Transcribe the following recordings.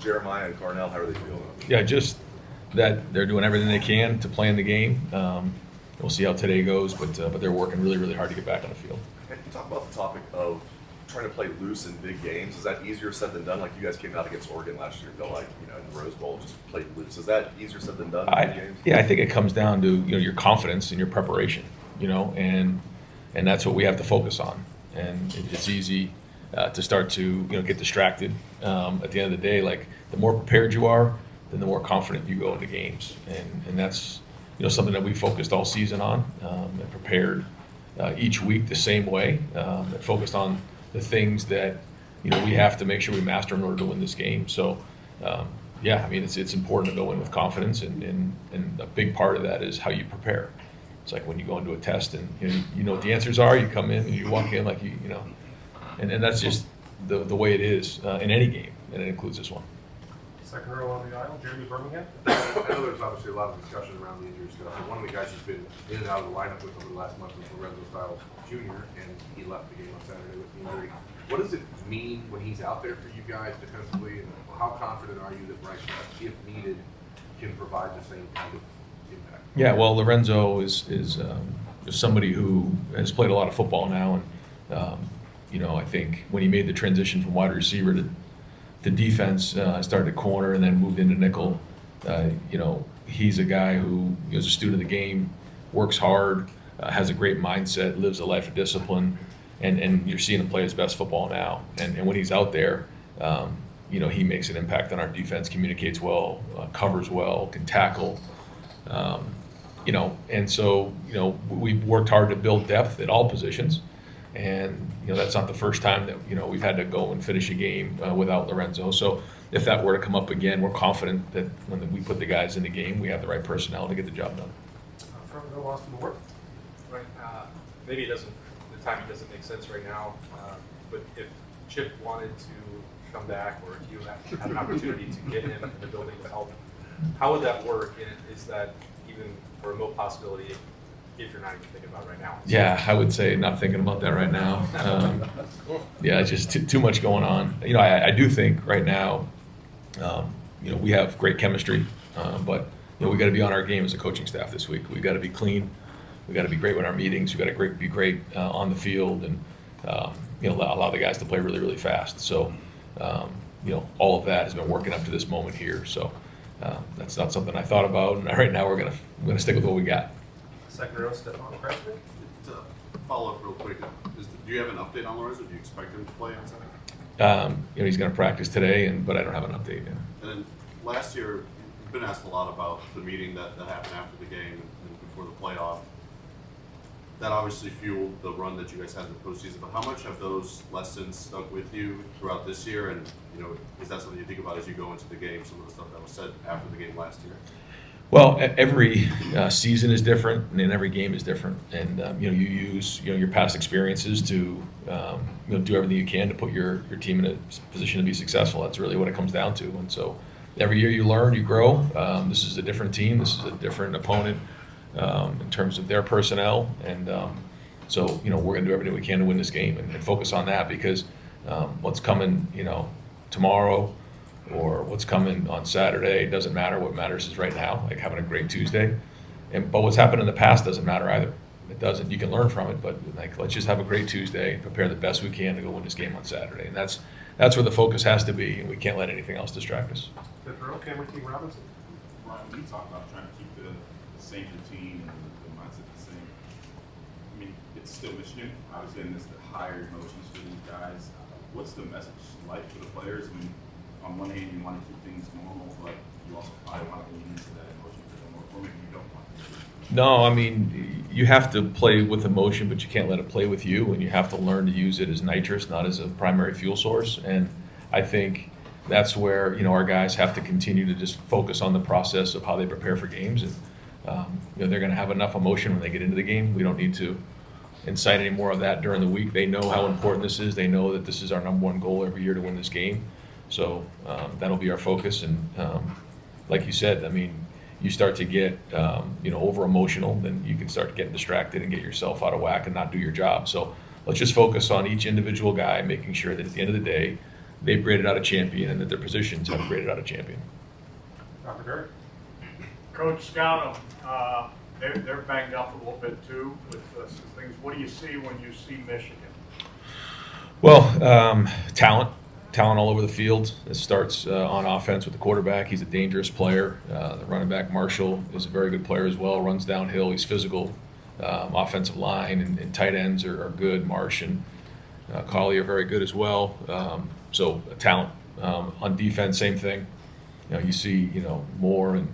Jeremiah and Carnell, how are they feeling? Yeah, just that they're doing everything they can to play in the game. We'll see how today goes, but they're working really, really hard to get back on the field. And you talk about the topic of trying to play loose in big games. Is that easier said than done? Like you guys came out against Oregon last year and felt like, in the Rose Bowl, just played loose. Is that easier said than done in big games? Yeah, I think it comes down to your confidence and your preparation, and that's what we have to focus on. And it's easy to start to get distracted. At the end of the day, like the more prepared you are, then the more confident you go into games, and that's something that we focused all season on and prepared each week the same way. And focused on the things that we have to make sure we master in order to win this game. So yeah, I mean it's important to go in with confidence, and a big part of that is how you prepare. It's like when you go into a test and you know what the answers are, you come in and you walk in like and that's just the way it is in any game, and it includes this one. Second row on the aisle, Jeremy Birmingham. I know there's obviously a lot of discussion around the injury stuff, but one of the guys who's been in and out of the lineup with over the last month was Lorenzo Styles Jr., and he left the game on Saturday with the injury. What does it mean when he's out there for you guys defensively, and how confident are you that Bryce West, if needed, can provide the same kind of impact? Yeah, well, Lorenzo is somebody who has played a lot of football now, and I think when he made the transition from wide receiver to defense, started at corner and then moved into nickel. He's a guy who is a student of the game, works hard, has a great mindset, lives a life of discipline, and you're seeing him play his best football now. And when he's out there, he makes an impact on our defense, communicates well, covers well, can tackle. And so we've worked hard to build depth at all positions. And that's not the first time that we've had to go and finish a game without Lorenzo. So if that were to come up again, we're confident that when we put the guys in the game, we have the right personnel to get the job done. Front row, Austin Moore. Right. Maybe the timing doesn't make sense right now. But if Chip wanted to come back, or if you had an opportunity to get him in the building to help, how would that work? And is that even a remote possibility? If you're not even thinking about it right now. Yeah, I would say not thinking about that right now. Yeah, it's just too much going on. I do think right now, we have great chemistry, but we got to be on our game as a coaching staff this week. We got to be clean. We got to be great with our meetings. We got to be great on the field, and allow the guys to play really, really fast. So, all of that has been working up to this moment here. So that's not something I thought about, and right now we're gonna stick with what we got. Second row, Stefan Kressman. To follow up real quick, do you have an update on Lorenzo? Do you expect him to play on Saturday? He's going to practice today, but I don't have an update yet. And then last year, you've been asked a lot about the meeting that happened after the game and before the playoff. That obviously fueled the run that you guys had in the postseason. But how much have those lessons stuck with you throughout this year? And is that something you think about as you go into the game? Some of the stuff that was said after the game last year. Well, every season is different, and every game is different. And you use your past experiences to do everything you can to put your team in a position to be successful. That's really what it comes down to. And so every year you learn, you grow. This is a different team. This is a different opponent in terms of their personnel. And so we're going to do everything we can to win this game and focus on that, because what's coming tomorrow or what's coming on Saturday, it doesn't matter. What matters is right now, like having a great Tuesday. But what's happened in the past doesn't matter either. It doesn't. You can learn from it, but let's just have a great Tuesday, prepare the best we can to go win this game on Saturday. And that's where the focus has to be, and we can't let anything else distract us. Fifth row, Cameron King Robinson. Ryan, when you talk about trying to keep the same routine and the mindset the same, I mean, it's still Michigan, obviously, and it's the higher emotions for these guys. What's the message like for the players? I mean, on one hand, you want to keep things normal, but you also probably want to lean into that emotion for them, or maybe you don't want to. No, I mean, you have to play with emotion, but you can't let it play with you, and you have to learn to use it as nitrous, not as a primary fuel source. And I think that's where our guys have to continue to just focus on the process of how they prepare for games, and they're going to have enough emotion when they get into the game. We don't need to incite any more of that during the week. They know how important this is. They know that this is our number one goal every year, to win this game. So that'll be our focus. And like you said, I mean, you start to get over emotional, then you can start getting distracted and get yourself out of whack and not do your job. So let's just focus on each individual guy, making sure that at the end of the day, they've graded out a champion and that their positions have graded out a champion. Dr. Derrick? Coach, scout them. They're banged up a little bit too with some things. What do you see when you see Michigan? Well, talent all over the field. It starts on offense with the quarterback. He's a dangerous player. The running back, Marshall, is a very good player as well. Runs downhill. He's physical. Offensive line and tight ends are good. Marsh and Colley are very good as well. So talent. On defense, same thing. You see, Moore and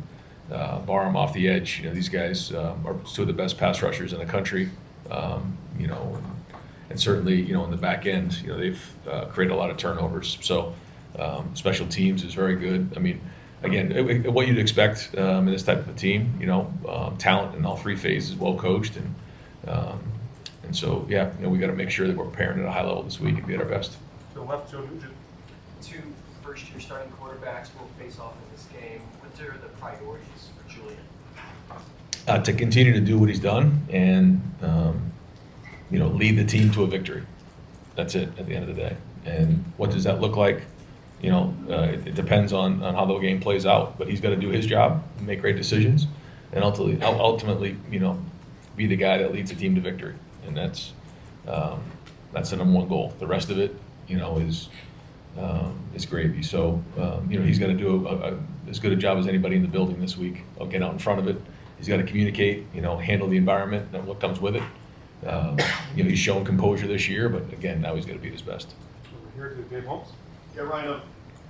Barham off the edge. These guys are two of the best pass rushers in the country. And certainly, in the back end, they've created a lot of turnovers. So special teams is very good. I mean, again, what you'd expect in this type of a team, talent in all three phases, well coached, and so yeah, we got to make sure that we're preparing at a high level this week and be at our best. To the left, Joe Nugent. Two first-year starting quarterbacks will face off in this game. What are the priorities for Julian? To continue to do what he's done and lead the team to a victory. That's it at the end of the day. And what does that look like? It depends on how the game plays out. But he's got to do his job, make great decisions, and ultimately, be the guy that leads the team to victory. And that's the number one goal. The rest of it, is gravy. So he's got to do as good a job as anybody in the building this week. I'll get out in front of it. He's got to communicate, handle the environment and what comes with it. He's shown composure this year, but again, now he's got to be his best. Over here to Dave Holmes. Yeah, Ryan,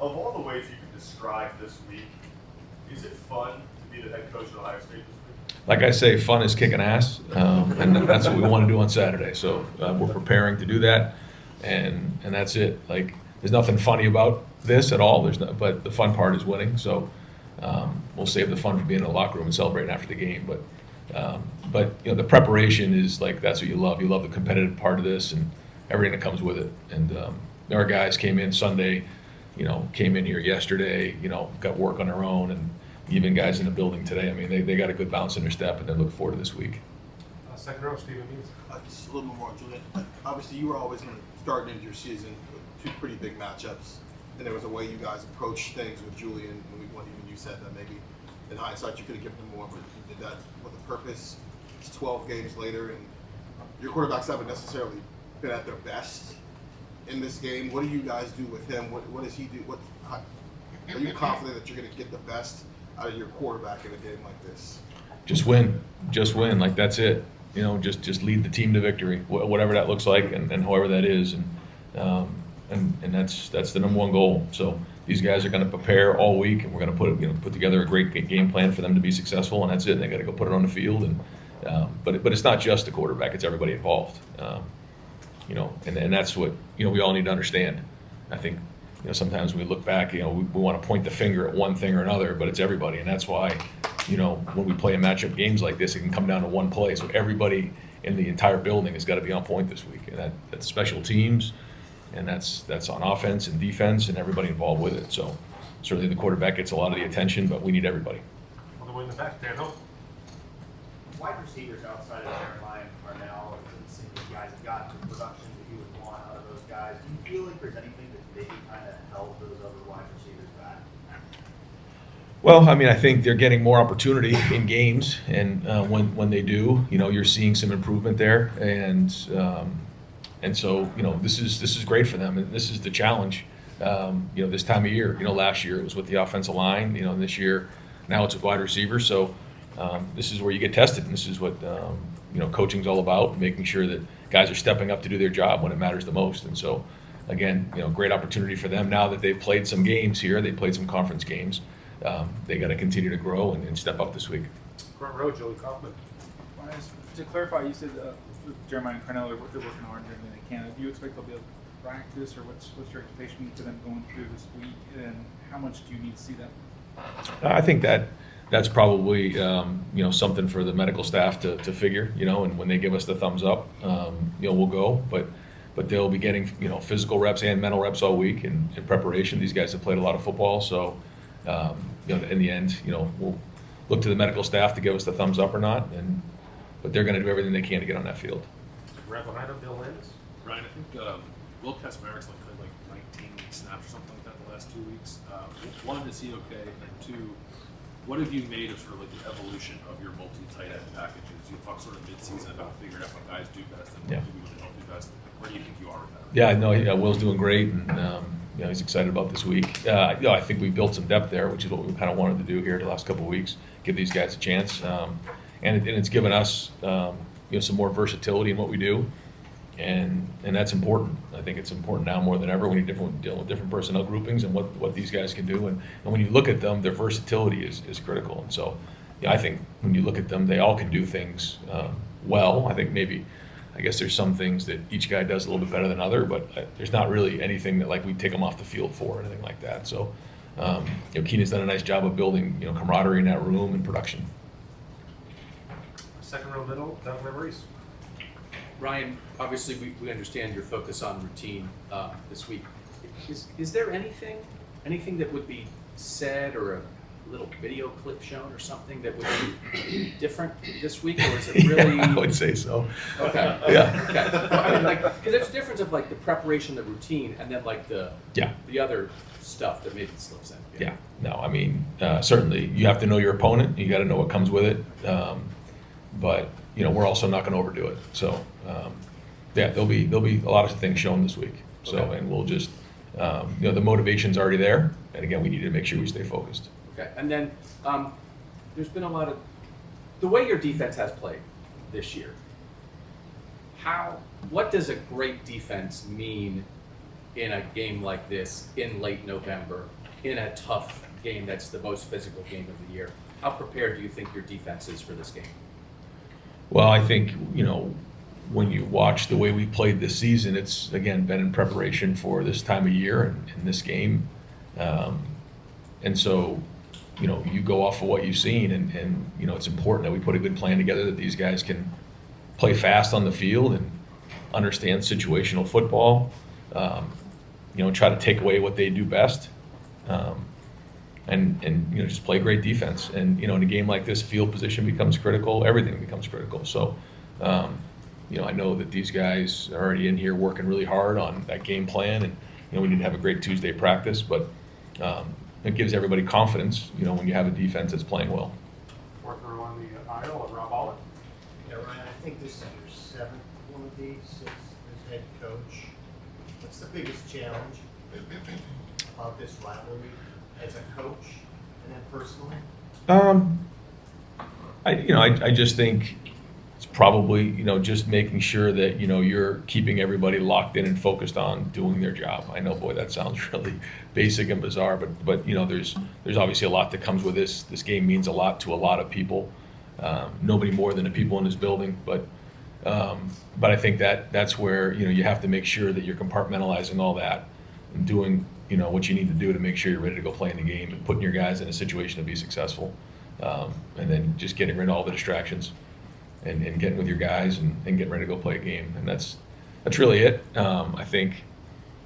of all the ways you could describe this week, is it fun to be the head coach at Ohio State this week? Like I say, fun is kicking ass, and that's what we want to do on Saturday. So we're preparing to do that, and that's it. Like, there's nothing funny about this at all. But the fun part is winning. So we'll save the fun for being in the locker room and celebrating after the game. But the preparation is like, that's what you love. You love the competitive part of this and everything that comes with it. And our guys came in Sunday, came in here yesterday, got work on their own, and even guys in the building today. I mean, they got a good bounce in their step, and they look forward to this week. Second row, Stephen Means. Just a little more, Julian. Obviously, you were always going to start into your season with two pretty big matchups, and there was a way you guys approached things with Julian in week one. Even you said that maybe in hindsight you could have given him more, but you did that with a purpose. It's 12 games later, and your quarterbacks haven't necessarily been at their best in this game. What do you guys do with him? What does he do? Are you confident that you're going to get the best out of your quarterback in a game like this? Just win. Like, that's it. Just lead the team to victory, whatever that looks like, and however that is, and that's the number one goal. So these guys are going to prepare all week, and we're going to put together a great game plan for them to be successful, and that's it. They got to go put it on the field, and but it's not just the quarterback; it's everybody involved. And that's what we all need to understand. I think sometimes when we look back, we want to point the finger at one thing or another, but it's everybody, and that's why when we play a matchup games like this, it can come down to one play. So everybody in the entire building has got to be on point this week, and that's special teams, and that's on offense and defense and everybody involved with it. So certainly the quarterback gets a lot of the attention, but we need everybody. On the way in the back, Dan Hope. Wide receivers outside of Jeremiah and Parnell, it doesn't seem like you guys have gotten the production that you would want out of those guys. Do you feel like there's anything that maybe kind of held those other wide receivers back? Well, I mean, I think they're getting more opportunity in games, and when they do, you're seeing some improvement there, and so this is great for them, and this is the challenge. This time of year, last year it was with the offensive line, and this year now it's with wide receivers. So this is where you get tested, and this is what coaching's all about, making sure that guys are stepping up to do their job when it matters the most. And so, again, great opportunity for them now that they've played some games here. They played some conference games. They got to continue to grow and step up this week. Front row, Joey Kaufman. To clarify, you said Jeremiah and Cornell they're working hard during the camp. Do you expect they'll be able to practice, or what's your expectation for them going through this week, and how much do you need to see them? I think that's probably something for the medical staff to figure. And when they give us the thumbs up, we'll go. But they'll be getting physical reps and mental reps all week in preparation. These guys have played a lot of football, so in the end, we'll look to the medical staff to give us the thumbs up or not. But they're going to do everything they can to get on that field. Right behind him, Bill Landis. Ryan, I think Will Kasmerik's like 19 snaps or something like that the last 2 weeks. One, is he okay? And two, what have you made of sort of like the evolution of your multi-tight end packages? You talk sort of mid-season about figuring out what guys do best and what maybe what they don't do best. Where do you think you are with that? Yeah, no, Will's doing great, and he's excited about this week. I think we built some depth there, which is what we kind of wanted to do here the last couple of weeks, give these guys a chance, and it's given us some more versatility in what we do, and that's important. I think it's important now more than ever when you're dealing with different personnel groupings and what these guys can do, and when you look at them, their versatility is critical, and so I think when you look at them, they all can do things well. I guess there's some things that each guy does a little bit better than other, but there's not really anything that like we take them off the field for or anything like that. So, Keenan's done a nice job of building camaraderie in that room and production. Second row middle, Doug Memories. Ryan, obviously we understand your focus on routine this week. Is there anything that would be said or a little video clip shown or something that would be different this week, or is it really? Yeah, I would say so. Okay. Yeah. Okay. Well, I mean, because there's a difference of like the preparation, the routine, and then like the other stuff that maybe slips in. Yeah. No, I mean, certainly you have to know your opponent. You got to know what comes with it. But we're also not going to overdo it. So there'll be a lot of things shown this week. So and we'll just the motivation's already there, and again we need to make sure we stay focused. Okay, and then there's been a lot of the way your defense has played this year. What does a great defense mean in a game like this in late November, in a tough game that's the most physical game of the year? How prepared do you think your defense is for this game? Well, I think when you watch the way we played this season, it's again been in preparation for this time of year and this game, and so. You go off of what you've seen, and it's important that we put a good plan together that these guys can play fast on the field and understand situational football, try to take away what they do best, and just play great defense. And in a game like this, field position becomes critical, everything becomes critical. So, I know that these guys are already in here working really hard on that game plan, and we need to have a great Tuesday practice, but. It gives everybody confidence, when you have a defense that's playing well. Fourth row on the aisle of Rob Allen. Yeah, Ryan, I think this is your seventh one of these, sixth as head coach. What's the biggest challenge about this rivalry as a coach and then personally? I just think it's probably, just making sure that, you're keeping everybody locked in and focused on doing their job. I know, boy, that sounds really basic and bizarre, but there's obviously a lot that comes with this. This game means a lot to a lot of people. Nobody more than the people in this building, but I think that's where, you have to make sure that you're compartmentalizing all that and doing, what you need to do to make sure you're ready to go play in the game and putting your guys in a situation to be successful. And then just getting rid of all the distractions. And getting with your guys and getting ready to go play a game, and that's really it. I think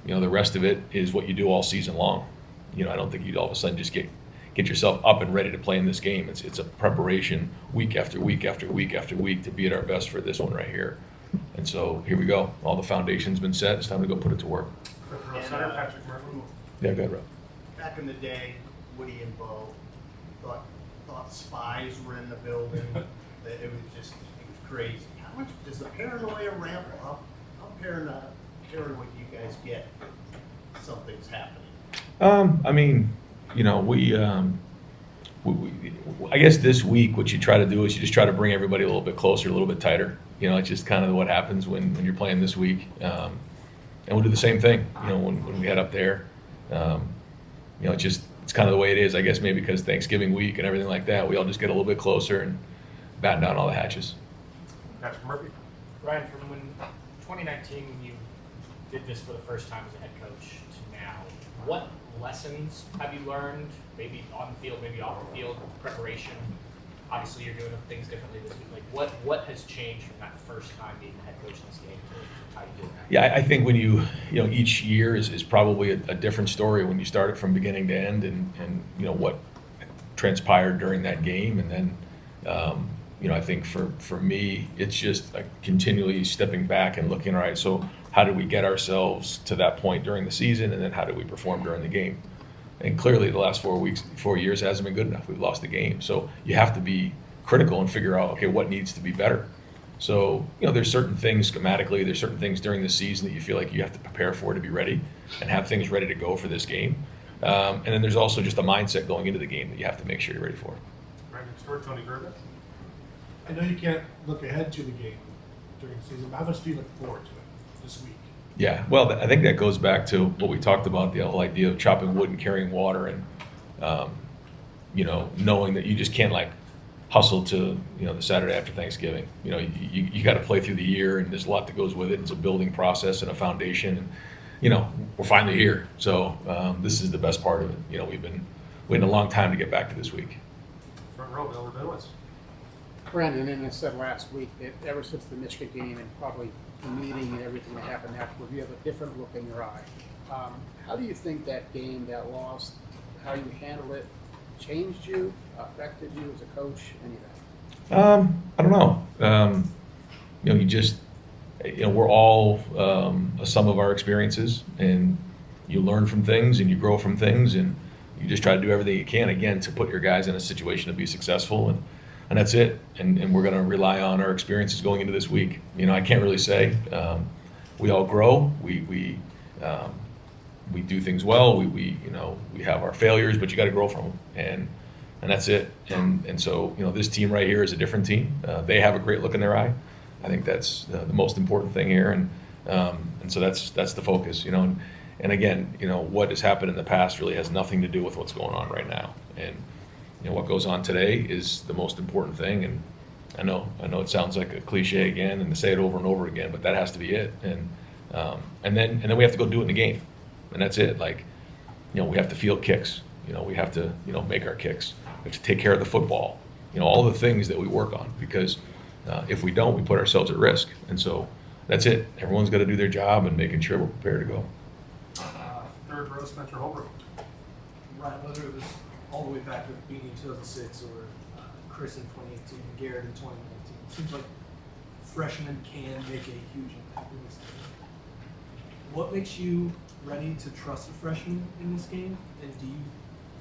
the rest of it is what you do all season long. I don't think you'd all of a sudden just get yourself up and ready to play in this game. It's a preparation week after week after week after week to be at our best for this one right here. And so here we go. All the foundation's been set. It's time to go put it to work. Fifth row center, Patrick Murphy. Yeah, go ahead, Rob. Back in the day, Woody and Bo thought spies were in the building. That it was crazy. How much does the paranoia ramp up? How paranoid do you guys get? Something's happening. I guess this week what you try to do is you just try to bring everybody a little bit closer, a little bit tighter. It's just kind of what happens when you're playing this week. And we'll do the same thing, when we head up there. It's kind of the way it is, I guess, maybe because Thanksgiving week and everything like that, we all just get a little bit closer and batten down all the hatches. Patrick Murphy. Ryan, from when 2019, when you did this for the first time as a head coach to now, what lessons have you learned, maybe on the field, maybe off the field, preparation? Obviously, you're doing things differently this week. Like, what has changed from that first time being the head coach in this game to how you do it now? Yeah, I think when each year is probably a different story when you start it from beginning to end, and what transpired during that game, and then I think for me, it's just continually stepping back and looking, all right, so how did we get ourselves to that point during the season, and then how did we perform during the game? And clearly, the last 4 years hasn't been good enough. We've lost the game, so you have to be critical and figure out, okay, what needs to be better. So, there's certain things schematically, there's certain things during the season that you feel like you have to prepare for to be ready and have things ready to go for this game. And then there's also just a mindset going into the game that you have to make sure you're ready for. Right next door, Tony Gervais. I know you can't look ahead to the game during the season, but how much do you look forward to it this week? Yeah, well, I think that goes back to what we talked about, the whole idea of chopping wood and carrying water, and knowing that you just can't hustle to the Saturday after Thanksgiving. You got to play through the year, and there's a lot that goes with it. It's a building process and a foundation, and we're finally here. So this is the best part of it. We've been waiting a long time to get back to this week. Front row, Bill Rabinowitz. Brandon, and I said last week that ever since the Michigan game and probably the meeting and everything that happened afterward, you have a different look in your eye. How do you think that game, that loss, how you handled it, changed you, affected you as a coach, any of that? I don't know. We're all a sum of our experiences, and you learn from things and you grow from things, and you just try to do everything you can, again, to put your guys in a situation to be successful, and that's it. And we're going to rely on our experiences going into this week. I can't really say. We all grow. We do things well. We have our failures, but you got to grow from them, and that's it. And so this team right here is a different team. They have a great look in their eye. I think that's the most important thing here, and so that's the focus. And again, what has happened in the past really has nothing to do with what's going on right now. And what goes on today is the most important thing. And I know it sounds like a cliche again, and to say it over and over again, but that has to be it. And then we have to go do it in the game, and that's it. We have to field kicks. We have to make our kicks. We have to take care of the football. All the things that we work on, because if we don't, we put ourselves at risk. And so that's it. Everyone's got to do their job and making sure we're prepared to go. Third row, Spencer Holbrook. Right, whether it was all the way back with Beanie in 2006 or Chris in 2018 and Garrett in 2019, it seems like freshmen can make a huge impact in this game. What makes you ready to trust a freshman in this game, and do you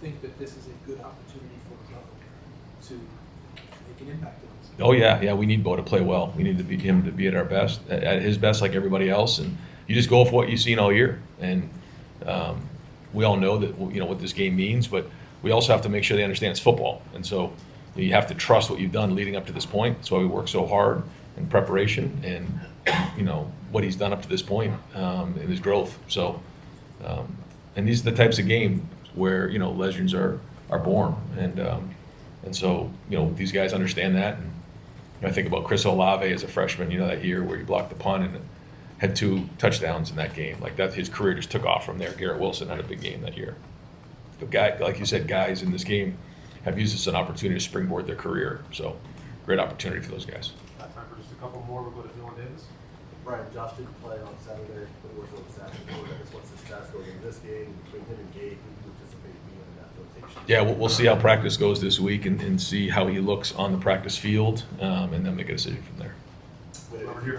think that this is a good opportunity for the governor to make an impact on this game? Oh yeah, we need Bo to play well. We need him to be at our best, at his best, like everybody else. And you just go with what you've seen all year. And we all know that what this game means, but we also have to make sure they understand it's football. And so you have to trust what you've done leading up to this point. That's why we work so hard in preparation, and what he's done up to this point in his growth. So, and these are the types of game where legends are born, and so these guys understand that. And I think about Chris Olave as a freshman, that year where he blocked the punt and had 2 touchdowns in that game. Like that, his career just took off from there. Garrett Wilson had a big game that year. But like you said, guys in this game have used this as an opportunity to springboard their career. So, great opportunity for those guys. Got time for just a couple more. We'll go to Dylan Davis. Brian, Josh didn't play on Saturday, but he was on Saturday. I guess what's his stats going in this game between him and Gabe? Who do you anticipate being in that rotation? Yeah, we'll see how practice goes this week and see how he looks on the practice field, and then make a decision from there. Would he be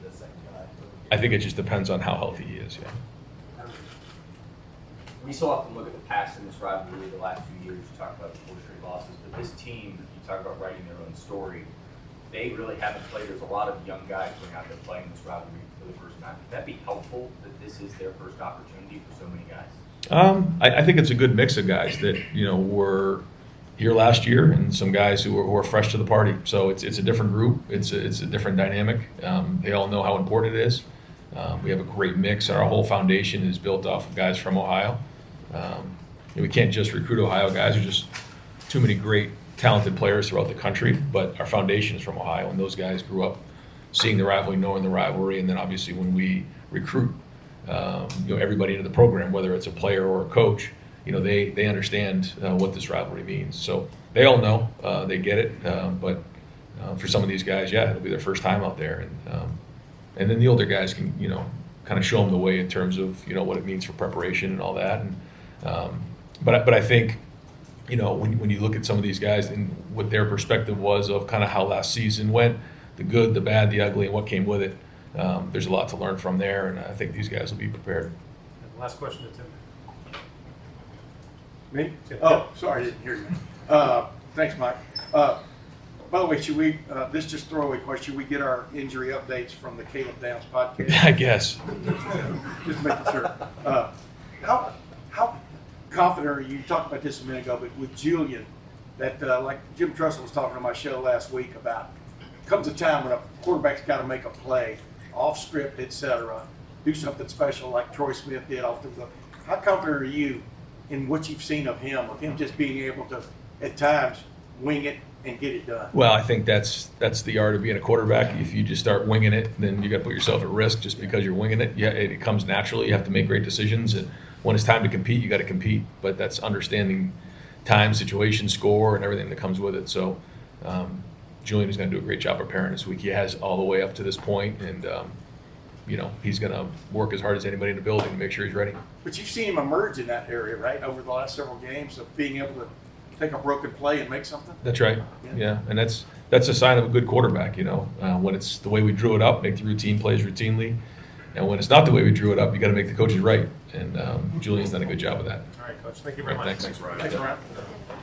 the second guy? I think it just depends on how healthy he is. Yeah. We so often look at the past in this rivalry the last few years. You talk about the 4 straight losses, but this team, you talk about writing their own story. They really haven't played. There's a lot of young guys going out there playing this rivalry for the first time. Would that be helpful that this is their first opportunity for so many guys? I think it's a good mix of guys that were here last year, and some guys who are fresh to the party. So it's a different group. It's a different dynamic. They all know how important it is. We have a great mix. Our whole foundation is built off of guys from Ohio. We can't just recruit Ohio guys. There's just too many great, talented players throughout the country. But our foundation is from Ohio, and those guys grew up seeing the rivalry, knowing the rivalry, and then obviously when we recruit, everybody into the program, whether it's a player or a coach, they understand what this rivalry means. So they all know, they get it. But for some of these guys, yeah, it'll be their first time out there, and then the older guys can, kind of show them the way in terms of what it means for preparation and all that. And but I think when you look at some of these guys and what their perspective was of kind of how last season went, the good, the bad, the ugly, and what came with it, there's a lot to learn from there, and I think these guys will be prepared. And last question to Tim. Me? Oh, sorry, I didn't hear you. Thanks, Mike. By the way, should we, this just throwaway question, should we get our injury updates from the Caleb Downs podcast? I guess. Just making sure. How confident are you, you talked about this a minute ago, but with Julian, that like Jim Trussell was talking on my show last week about, comes a time when a quarterback's got to make a play, off script, etc., do something special like Troy Smith did off the field. How confident are you in what you've seen of him just being able to, at times, wing it and get it done? Well, I think that's the art of being a quarterback. If you just start winging it, then you got to put yourself at risk just because you're winging it. Yeah, it comes naturally. You have to make great decisions, and when it's time to compete, you got to compete. But that's understanding time, situation, score, and everything that comes with it. So Julian is going to do a great job preparing this week. He has all the way up to this point, and he's going to work as hard as anybody in the building to make sure he's ready. But you've seen him emerge in that area, right, over the last several games of being able to take a broken play and make something? That's right. Yeah, and that's a sign of a good quarterback. When it's the way we drew it up, make the routine plays routinely, and when it's not the way we drew it up, you got to make the coaches right. And Julian's done a good job of that. All right, Coach. Thank you very All right, much. thanks. Thanks, Ryan.